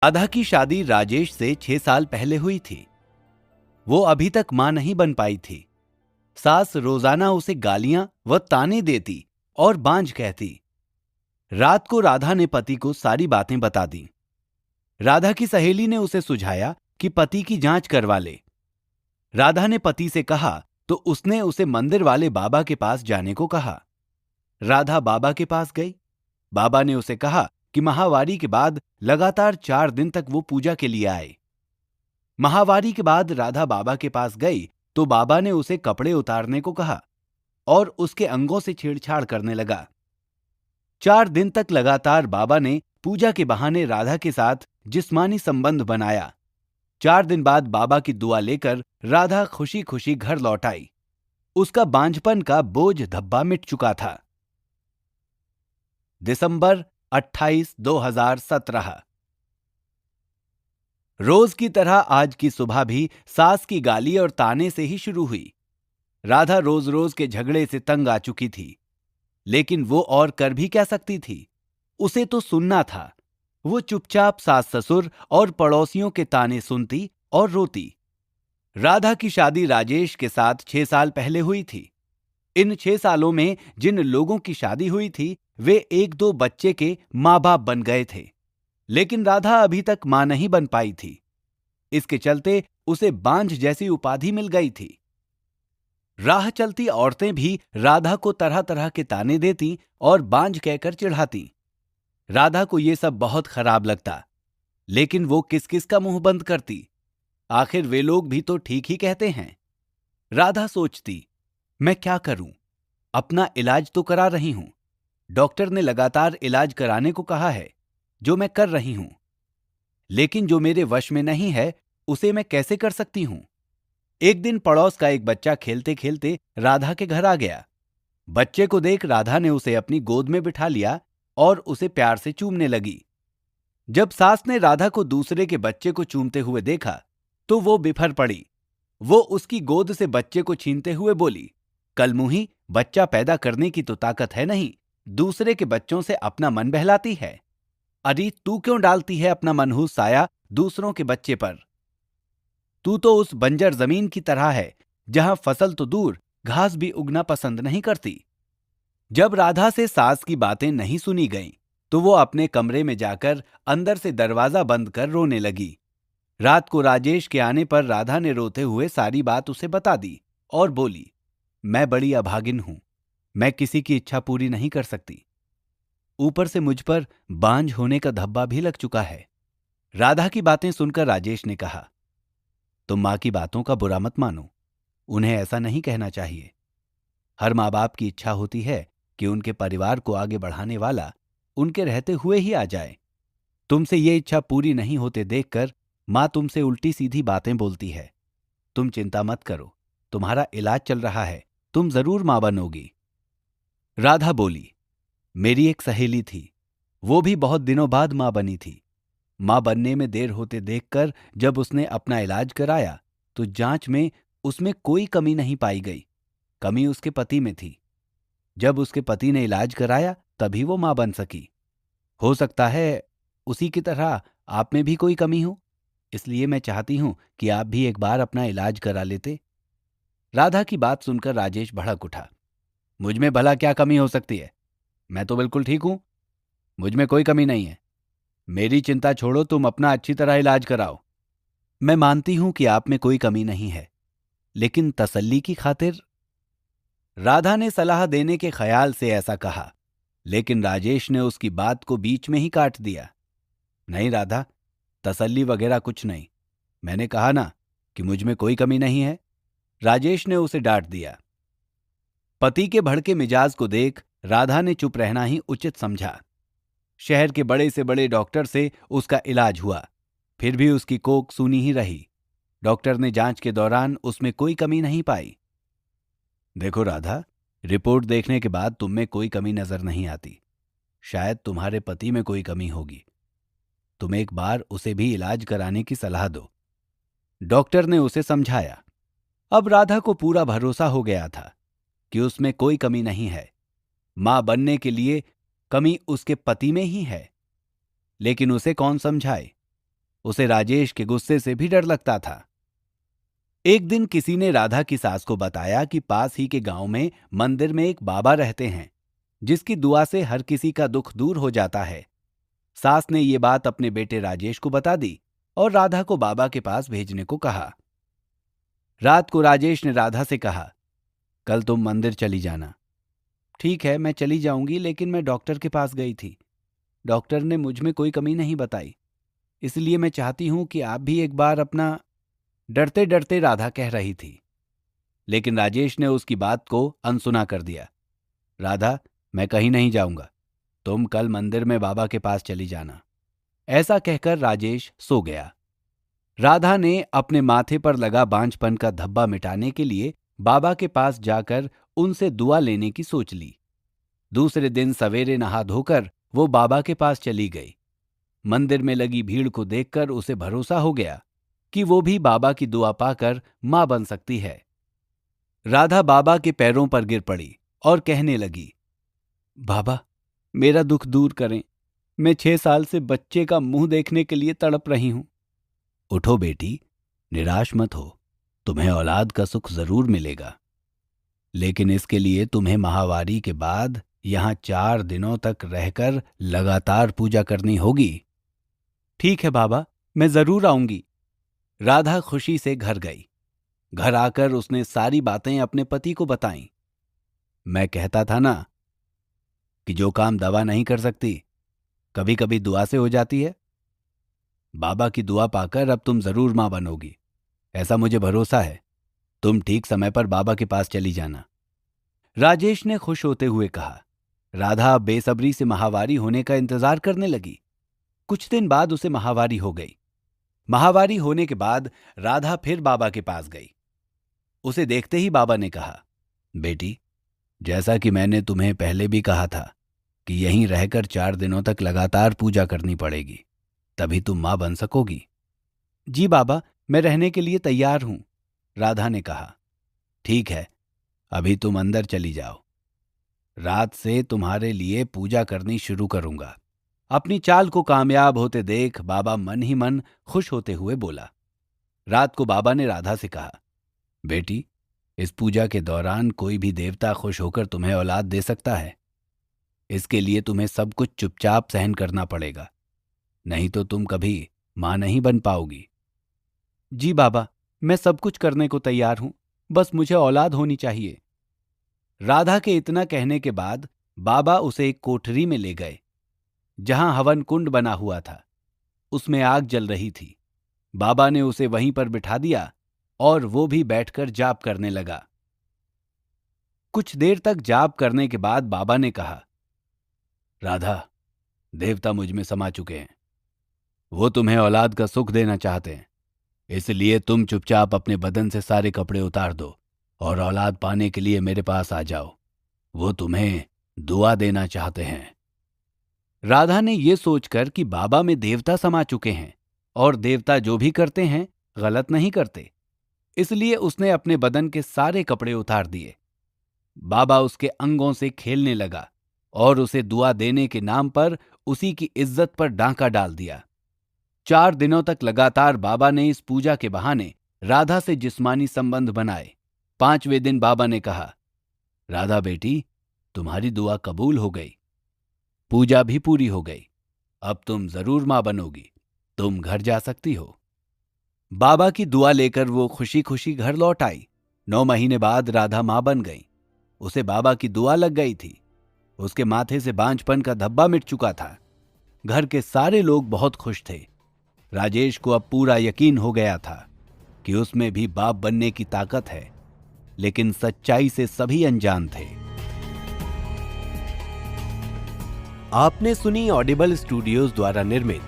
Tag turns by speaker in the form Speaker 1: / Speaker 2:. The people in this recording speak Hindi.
Speaker 1: राधा की शादी राजेश से 6 साल पहले हुई थी। वो अभी तक मां नहीं बन पाई थी। सास रोजाना उसे गालियां व ताने देती और बांझ कहती। रात को राधा ने पति को सारी बातें बता दी। राधा की सहेली ने उसे सुझाया कि पति की जांच करवा ले। राधा ने पति से कहा तो उसने उसे मंदिर वाले बाबा के पास जाने को कहा। राधा बाबा के पास गई। बाबा ने उसे कहा कि माहवारी के बाद लगातार 4 दिन तक वो पूजा के लिए आए। माहवारी के बाद राधा बाबा के पास गई तो बाबा ने उसे कपड़े उतारने को कहा और उसके अंगों से छेड़छाड़ करने लगा। 4 दिन तक लगातार बाबा ने पूजा के बहाने राधा के साथ जिस्मानी संबंध बनाया। 4 दिन बाद बाबा की दुआ लेकर राधा खुशी खुशी घर लौट आई। उसका बांझपन का बोझ धब्बा मिट चुका था। दिसंबर 28, 2017। रोज की तरह आज की सुबह भी सास की गाली और ताने से ही शुरू हुई। राधा रोज रोज के झगड़े से तंग आ चुकी थी, लेकिन वो और कर भी क्या सकती थी। उसे तो सुनना था। वो चुपचाप सास ससुर और पड़ोसियों के ताने सुनती और रोती। राधा की शादी राजेश के साथ 6 साल पहले हुई थी। इन 6 सालों में जिन लोगों की शादी हुई थी वे एक दो बच्चे के मां बाप बन गए थे, लेकिन राधा अभी तक मां नहीं बन पाई थी। इसके चलते उसे बांझ जैसी उपाधि मिल गई थी। राह चलती औरतें भी राधा को तरह तरह के ताने देती और बांझ कहकर चिढ़ाती। राधा को यह सब बहुत खराब लगता, लेकिन वो किस किस का मुंह बंद करती। आखिर वे लोग भी तो ठीक ही कहते हैं। राधा सोचती, मैं क्या करूं? अपना इलाज तो करा रही हूं। डॉक्टर ने लगातार इलाज कराने को कहा है, जो मैं कर रही हूं। लेकिन जो मेरे वश में नहीं है उसे मैं कैसे कर सकती हूं? एक दिन पड़ोस का एक बच्चा खेलते खेलते राधा के घर आ गया। बच्चे को देख राधा ने उसे अपनी गोद में बिठा लिया और उसे प्यार से चूमने लगी। जब सास ने राधा को दूसरे के बच्चे को चूमते हुए देखा तो वो बिफर पड़ी। वो उसकी गोद से बच्चे को छीनते हुए बोली, कलमुही, बच्चा पैदा करने की तो ताकत है नहीं, दूसरे के बच्चों से अपना मन बहलाती है। अरे तू क्यों डालती है अपना मनहूस साया दूसरों के बच्चे पर? तू तो उस बंजर जमीन की तरह है जहां फसल तो दूर घास भी उगना पसंद नहीं करती। जब राधा से सास की बातें नहीं सुनी गईं, तो वो अपने कमरे में जाकर अंदर से दरवाजा बंद कर रोने लगी। रात को राजेश के आने पर राधा ने रोते हुए सारी बात उसे बता दी और बोली, मैं बड़ी अभागिन हूं। मैं किसी की इच्छा पूरी नहीं कर सकती। ऊपर से मुझ पर बांझ होने का धब्बा भी लग चुका है। राधा की बातें सुनकर राजेश ने कहा, तुम मां की बातों का बुरा मत मानो। उन्हें ऐसा नहीं कहना चाहिए। हर माँ बाप की इच्छा होती है कि उनके परिवार को आगे बढ़ाने वाला उनके रहते हुए ही आ जाए। तुमसे ये इच्छा पूरी नहीं होते देखकर मां तुमसे उल्टी सीधी बातें बोलती है। तुम चिंता मत करो, तुम्हारा इलाज चल रहा है, तुम जरूर मां बनोगी। राधा बोली, मेरी एक सहेली थी, वो भी बहुत दिनों बाद मां बनी थी। मां बनने में देर होते देखकर जब उसने अपना इलाज कराया तो जांच में उसमें कोई कमी नहीं पाई गई। कमी उसके पति में थी। जब उसके पति ने इलाज कराया तभी वो मां बन सकी। हो सकता है उसी की तरह आप में भी कोई कमी हो, इसलिए मैं चाहती हूं कि आप भी एक बार अपना इलाज करा लेते। राधा की बात सुनकर राजेश भड़क उठा। मुझ में भला क्या कमी हो सकती है? मैं तो बिल्कुल ठीक हूं। मुझ में कोई कमी नहीं है। मेरी चिंता छोड़ो, तुम अपना अच्छी तरह इलाज कराओ। मैं मानती हूं कि आप में कोई कमी नहीं है, लेकिन तसल्ली की खातिर। राधा ने सलाह देने के ख्याल से ऐसा कहा, लेकिन राजेश ने उसकी बात को बीच में ही काट दिया। नहीं राधा, तसल्ली वगैरह कुछ नहीं। मैंने कहा ना कि मुझ में कोई कमी नहीं है। राजेश ने उसे डांट दिया। पति के भड़के मिजाज को देख राधा ने चुप रहना ही उचित समझा। शहर के बड़े से बड़े डॉक्टर से उसका इलाज हुआ, फिर भी उसकी कोख सूनी ही रही। डॉक्टर ने जांच के दौरान उसमें कोई कमी नहीं पाई। देखो राधा, रिपोर्ट देखने के बाद तुम में कोई कमी नजर नहीं आती। शायद तुम्हारे पति में कोई कमी होगी। तुम एक बार उसे भी इलाज कराने की सलाह दो। डॉक्टर ने उसे समझाया। अब राधा को पूरा भरोसा हो गया था कि उसमें कोई कमी नहीं है। मां बनने के लिए कमी उसके पति में ही है, लेकिन उसे कौन समझाए? उसे राजेश के गुस्से से भी डर लगता था। एक दिन किसी ने राधा की सास को बताया कि पास ही के गांव में मंदिर में एक बाबा रहते हैं जिसकी दुआ से हर किसी का दुख दूर हो जाता है। सास ने ये बात अपने बेटे राजेश को बता दी और राधा को बाबा के पास भेजने को कहा। रात को राजेश ने राधा से कहा, कल तुम मंदिर चली जाना। ठीक है, मैं चली जाऊंगी, लेकिन मैं डॉक्टर के पास गई थी। डॉक्टर ने मुझ में कोई कमी नहीं बताई, इसलिए मैं चाहती हूं कि आप भी एक बार अपना। डरते डरते राधा कह रही थी, लेकिन राजेश ने उसकी बात को अनसुना कर दिया। राधा, मैं कहीं नहीं जाऊंगा, तुम कल मंदिर में बाबा के पास चली जाना। ऐसा कहकर राजेश सो गया। राधा ने अपने माथे पर लगा बांझपन का धब्बा मिटाने के लिए बाबा के पास जाकर उनसे दुआ लेने की सोच ली। दूसरे दिन सवेरे नहा धोकर वो बाबा के पास चली गई। मंदिर में लगी भीड़ को देखकर उसे भरोसा हो गया कि वो भी बाबा की दुआ पाकर मां बन सकती है। राधा बाबा के पैरों पर गिर पड़ी और कहने लगी, बाबा, मेरा दुख दूर करें। मैं 6 साल से बच्चे का मुंह देखने के लिए तड़प रही हूं। उठो बेटी, निराश मत हो, तुम्हें औलाद का सुख जरूर मिलेगा, लेकिन इसके लिए तुम्हें माहवारी के बाद यहां 4 दिनों तक रहकर लगातार पूजा करनी होगी। ठीक है बाबा, मैं जरूर आऊंगी। राधा खुशी से घर गई। घर आकर उसने सारी बातें अपने पति को बताईं। मैं कहता था ना कि जो काम दवा नहीं कर सकती, कभी कभी दुआ से हो जाती है। बाबा की दुआ पाकर अब तुम जरूर मां बनोगी, ऐसा मुझे भरोसा है। तुम ठीक समय पर बाबा के पास चली जाना। राजेश ने खुश होते हुए कहा। राधा बेसब्री से माहवारी होने का इंतजार करने लगी। कुछ दिन बाद उसे माहवारी हो गई। माहवारी होने के बाद राधा फिर बाबा के पास गई। उसे देखते ही बाबा ने कहा, बेटी, जैसा कि मैंने तुम्हें पहले भी कहा था कि यहीं रहकर 4 दिनों तक लगातार पूजा करनी पड़ेगी, तभी तुम मां बन सकोगी। जी बाबा, मैं रहने के लिए तैयार हूं, राधा ने कहा। ठीक है, अभी तुम अंदर चली जाओ। रात से तुम्हारे लिए पूजा करनी शुरू करूंगा। अपनी चाल को कामयाब होते देख बाबा मन ही मन खुश होते हुए बोला। रात को बाबा ने राधा से कहा, बेटी, इस पूजा के दौरान कोई भी देवता खुश होकर तुम्हें औलाद दे सकता है। इसके लिए तुम्हें सब कुछ चुपचाप सहन करना पड़ेगा, नहीं तो तुम कभी मां नहीं बन पाओगी। जी बाबा, मैं सब कुछ करने को तैयार हूं, बस मुझे औलाद होनी चाहिए। राधा के इतना कहने के बाद बाबा उसे एक कोठरी में ले गए जहां हवन कुंड बना हुआ था। उसमें आग जल रही थी। बाबा ने उसे वहीं पर बिठा दिया और वो भी बैठकर जाप करने लगा। कुछ देर तक जाप करने के बाद बाबा ने कहा, राधा, देवता मुझ में समा चुके हैं। वो तुम्हें औलाद का सुख देना चाहते हैं, इसलिए तुम चुपचाप अपने बदन से सारे कपड़े उतार दो और औलाद पाने के लिए मेरे पास आ जाओ। वो तुम्हें दुआ देना चाहते हैं। राधा ने यह सोचकर कि बाबा में देवता समा चुके हैं और देवता जो भी करते हैं गलत नहीं करते, इसलिए उसने अपने बदन के सारे कपड़े उतार दिए। बाबा उसके अंगों से खेलने लगा और उसे दुआ देने के नाम पर उसी की इज्जत पर डांका डाल दिया। 4 दिनों तक लगातार बाबा ने इस पूजा के बहाने राधा से जिस्मानी संबंध बनाए। 5वें दिन बाबा ने कहा, राधा बेटी, तुम्हारी दुआ कबूल हो गई, पूजा भी पूरी हो गई, अब तुम जरूर मां बनोगी, तुम घर जा सकती हो। बाबा की दुआ लेकर वो खुशी खुशी घर लौट आई। 9 महीने बाद राधा मां बन गई। उसे बाबा की दुआ लग गई थी। उसके माथे से बांझपन का धब्बा मिट चुका था। घर के सारे लोग बहुत खुश थे। राजेश को अब पूरा यकीन हो गया था कि उसमें भी बाप बनने की ताकत है, लेकिन सच्चाई से सभी अनजान थे।
Speaker 2: आपने सुनी ऑडिबल स्टूडियोज द्वारा निर्मित